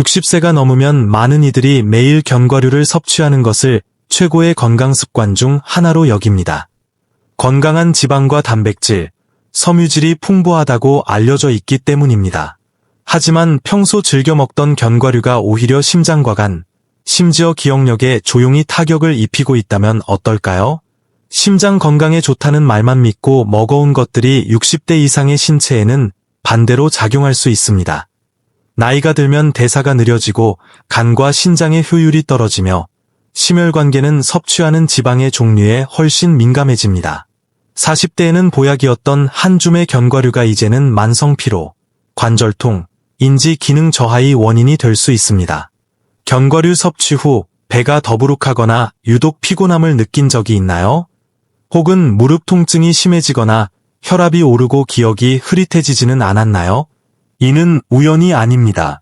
60세가 넘으면 많은 이들이 매일 견과류를 섭취하는 것을 최고의 건강 습관 중 하나로 여깁니다. 건강한 지방과 단백질, 섬유질이 풍부하다고 알려져 있기 때문입니다. 하지만 평소 즐겨 먹던 견과류가 오히려 심장과 간, 심지어 기억력에 조용히 타격을 입히고 있다면 어떨까요? 심장 건강에 좋다는 말만 믿고 먹어온 것들이 60대 이상의 신체에는 반대로 작용할 수 있습니다. 나이가 들면 대사가 느려지고 간과 신장의 효율이 떨어지며 심혈관계는 섭취하는 지방의 종류에 훨씬 민감해집니다. 40대에는 보약이었던 한 줌의 견과류가 이제는 만성피로, 관절통, 인지 기능 저하의 원인이 될 수 있습니다. 견과류 섭취 후 배가 더부룩하거나 유독 피곤함을 느낀 적이 있나요? 혹은 무릎 통증이 심해지거나 혈압이 오르고 기억이 흐릿해지지는 않았나요? 이는 우연이 아닙니다.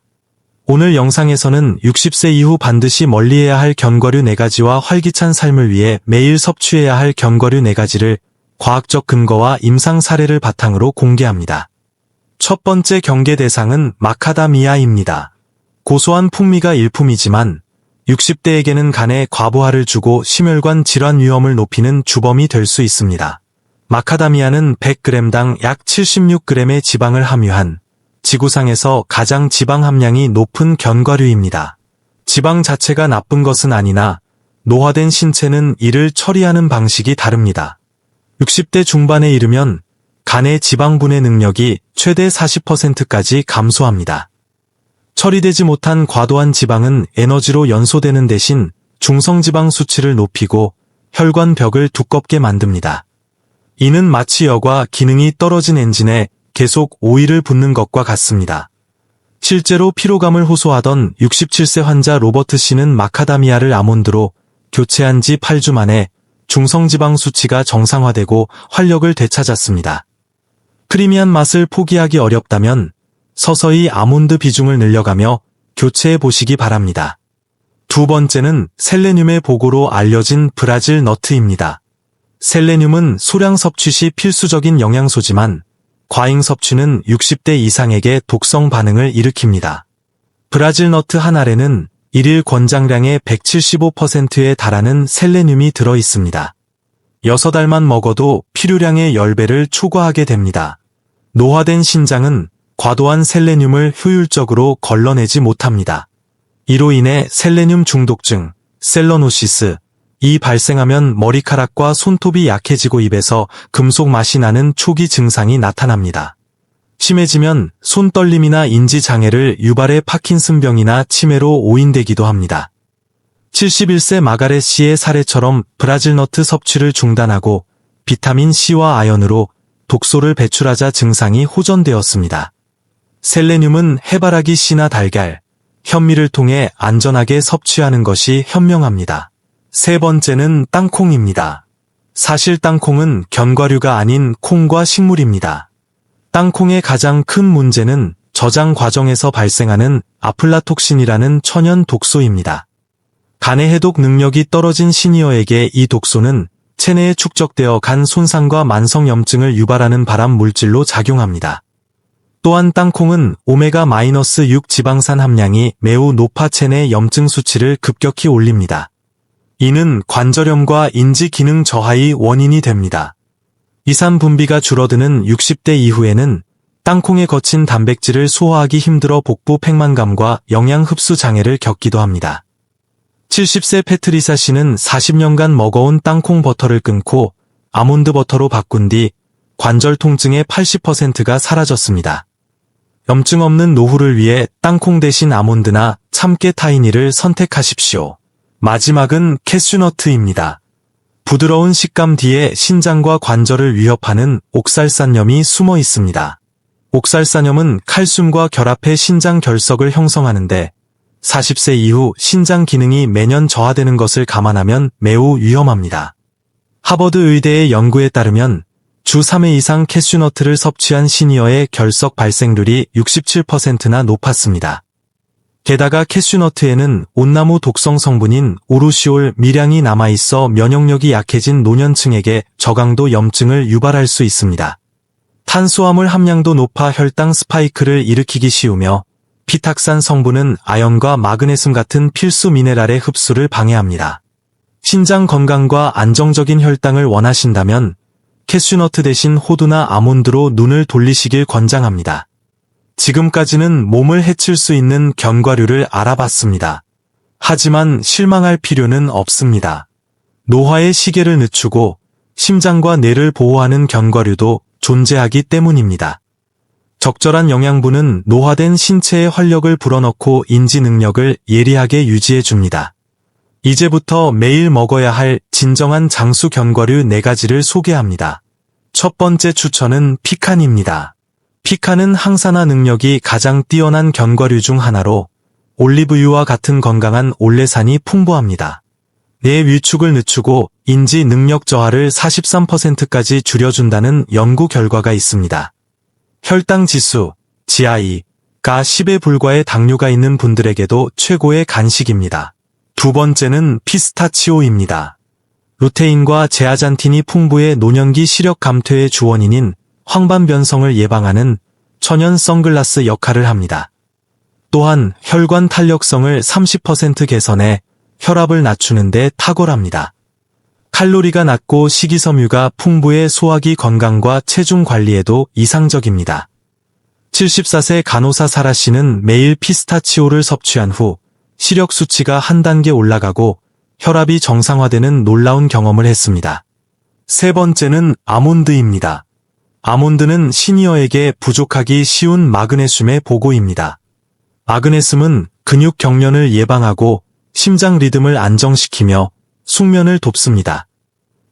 오늘 영상에서는 60세 이후 반드시 멀리해야 할 견과류 4가지와 활기찬 삶을 위해 매일 섭취해야 할 견과류 4가지를 과학적 근거와 임상 사례를 바탕으로 공개합니다. 첫 번째 경계 대상은 마카다미아입니다. 고소한 풍미가 일품이지만 60대에게는 간에 과부하를 주고 심혈관 질환 위험을 높이는 주범이 될 수 있습니다. 마카다미아는 100g당 약 76g의 지방을 함유한 지구상에서 가장 지방 함량이 높은 견과류입니다. 지방 자체가 나쁜 것은 아니나 노화된 신체는 이를 처리하는 방식이 다릅니다. 60대 중반에 이르면 간의 지방 분해 능력이 최대 40%까지 감소합니다. 처리되지 못한 과도한 지방은 에너지로 연소되는 대신 중성지방 수치를 높이고 혈관벽을 두껍게 만듭니다. 이는 마치 여과 기능이 떨어진 엔진에 계속 오일을 붓는 것과 같습니다. 실제로 피로감을 호소하던 67세 환자 로버트 씨는 마카다미아를 아몬드로 교체한 지 8주 만에 중성지방 수치가 정상화되고 활력을 되찾았습니다. 크리미한 맛을 포기하기 어렵다면 서서히 아몬드 비중을 늘려가며 교체해 보시기 바랍니다. 두 번째는 셀레늄의 보고로 알려진 브라질 너트입니다. 셀레늄은 소량 섭취 시 필수적인 영양소지만 과잉 섭취는 60대 이상에게 독성 반응을 일으킵니다. 브라질 너트 한 알에는 일일 권장량의 175%에 달하는 셀레늄이 들어 있습니다. 6알만 먹어도 필요량의 10배를 초과하게 됩니다. 노화된 신장은 과도한 셀레늄을 효율적으로 걸러내지 못합니다. 이로 인해 셀레늄 중독증, 셀러노시스,이 발생하면 머리카락과 손톱이 약해지고 입에서 금속 맛이 나는 초기 증상이 나타납니다. 심해지면 손떨림이나 인지장애를 유발해 파킨슨병이나 치매로 오인되기도 합니다. 71세 마가렛 씨의 사례처럼 브라질 너트 섭취를 중단하고 비타민 C와 아연으로 독소를 배출하자 증상이 호전되었습니다. 셀레늄은 해바라기 씨나 달걀, 현미를 통해 안전하게 섭취하는 것이 현명합니다. 세 번째는 땅콩입니다. 사실 땅콩은 견과류가 아닌 콩과 식물입니다. 땅콩의 가장 큰 문제는 저장 과정에서 발생하는 아플라톡신이라는 천연 독소입니다. 간의 해독 능력이 떨어진 시니어에게 이 독소는 체내에 축적되어 간 손상과 만성염증을 유발하는 발암 물질로 작용합니다. 또한 땅콩은 오메가-6 지방산 함량이 매우 높아 체내 염증 수치를 급격히 올립니다. 이는 관절염과 인지 기능 저하의 원인이 됩니다. 이산 분비가 줄어드는 60대 이후에는 땅콩에 거친 단백질을 소화하기 힘들어 복부 팽만감과 영양 흡수 장애를 겪기도 합니다. 70세 패트리사 씨는 40년간 먹어온 땅콩 버터를 끊고 아몬드 버터로 바꾼 뒤 관절 통증의 80%가 사라졌습니다. 염증 없는 노후를 위해 땅콩 대신 아몬드나 참깨 타이니를 선택하십시오. 마지막은 캐슈너트입니다. 부드러운 식감 뒤에 신장과 관절을 위협하는 옥살산염이 숨어 있습니다. 옥살산염은 칼슘과 결합해 신장 결석을 형성하는데 40세 이후 신장 기능이 매년 저하되는 것을 감안하면 매우 위험합니다. 하버드 의대의 연구에 따르면 주 3회 이상 캐슈너트를 섭취한 시니어의 결석 발생률이 67%나 높았습니다. 게다가 캐슈너트에는 온나무 독성 성분인 오르시올 미량이 남아있어 면역력이 약해진 노년층에게 저강도 염증을 유발할 수 있습니다. 탄수화물 함량도 높아 혈당 스파이크를 일으키기 쉬우며 피탁산 성분은 아연과 마그네슘 같은 필수 미네랄의 흡수를 방해합니다. 신장 건강과 안정적인 혈당을 원하신다면 캐슈너트 대신 호두나 아몬드로 눈을 돌리시길 권장합니다. 지금까지는 몸을 해칠 수 있는 견과류를 알아봤습니다. 하지만 실망할 필요는 없습니다. 노화의 시계를 늦추고 심장과 뇌를 보호하는 견과류도 존재하기 때문입니다. 적절한 영양분은 노화된 신체의 활력을 불어넣고 인지 능력을 예리하게 유지해줍니다. 이제부터 매일 먹어야 할 진정한 장수 견과류 4가지를 소개합니다. 첫 번째 추천은 피칸입니다. 피칸은 항산화 능력이 가장 뛰어난 견과류 중 하나로 올리브유와 같은 건강한 올레산이 풍부합니다. 뇌 위축을 늦추고 인지 능력 저하를 43%까지 줄여준다는 연구 결과가 있습니다. 혈당 지수, GI가 10에 불과의 당뇨가 있는 분들에게도 최고의 간식입니다. 두 번째는 피스타치오입니다. 루테인과 제아잔틴이 풍부해 노년기 시력 감퇴의 주원인인 황반변성을 예방하는 천연 선글라스 역할을 합니다. 또한 혈관 탄력성을 30% 개선해 혈압을 낮추는 데 탁월합니다. 칼로리가 낮고 식이섬유가 풍부해 소화기 건강과 체중 관리에도 이상적입니다. 74세 간호사 사라 씨는 매일 피스타치오를 섭취한 후 시력 수치가 한 단계 올라가고 혈압이 정상화되는 놀라운 경험을 했습니다. 세 번째는 아몬드입니다. 아몬드는 시니어에게 부족하기 쉬운 마그네슘의 보고입니다. 마그네슘은 근육 경련을 예방하고 심장 리듬을 안정시키며 숙면을 돕습니다.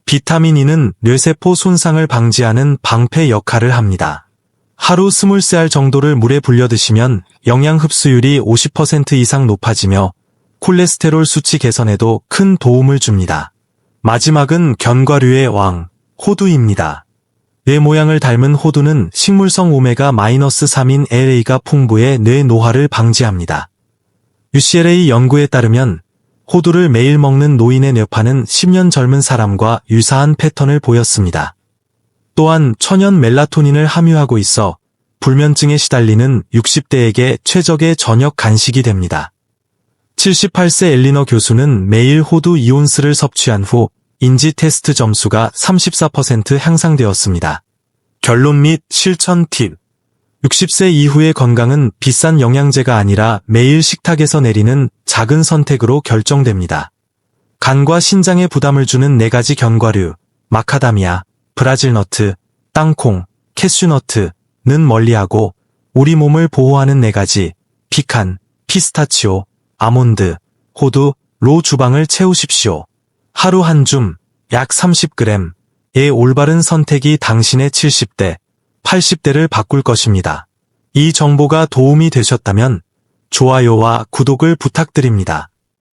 비타민 E는 뇌세포 손상을 방지하는 방패 역할을 합니다. 하루 23알 정도를 물에 불려 드시면 영양 흡수율이 50% 이상 높아지며 콜레스테롤 수치 개선에도 큰 도움을 줍니다. 마지막은 견과류의 왕, 호두입니다. 뇌 모양을 닮은 호두는 식물성 오메가-3인 LA가 풍부해 뇌 노화를 방지합니다. UCLA 연구에 따르면 호두를 매일 먹는 노인의 뇌파는 10년 젊은 사람과 유사한 패턴을 보였습니다. 또한 천연 멜라토닌을 함유하고 있어 불면증에 시달리는 60대에게 최적의 저녁 간식이 됩니다. 78세 엘리너 교수는 매일 호두 이온스를 섭취한 후 인지 테스트 점수가 34% 향상되었습니다. 결론 및 실천 팁. 60세 이후의 건강은 비싼 영양제가 아니라 매일 식탁에서 내리는 작은 선택으로 결정됩니다. 간과 신장에 부담을 주는 4가지 견과류, 마카다미아, 브라질너트, 땅콩, 캐슈너트는 멀리하고 우리 몸을 보호하는 4가지, 피칸, 피스타치오, 아몬드, 호두로 주방을 채우십시오. 하루 한 줌, 약 30g의 올바른 선택이 당신의 70대, 80대를 바꿀 것입니다. 이 정보가 도움이 되셨다면 좋아요와 구독을 부탁드립니다.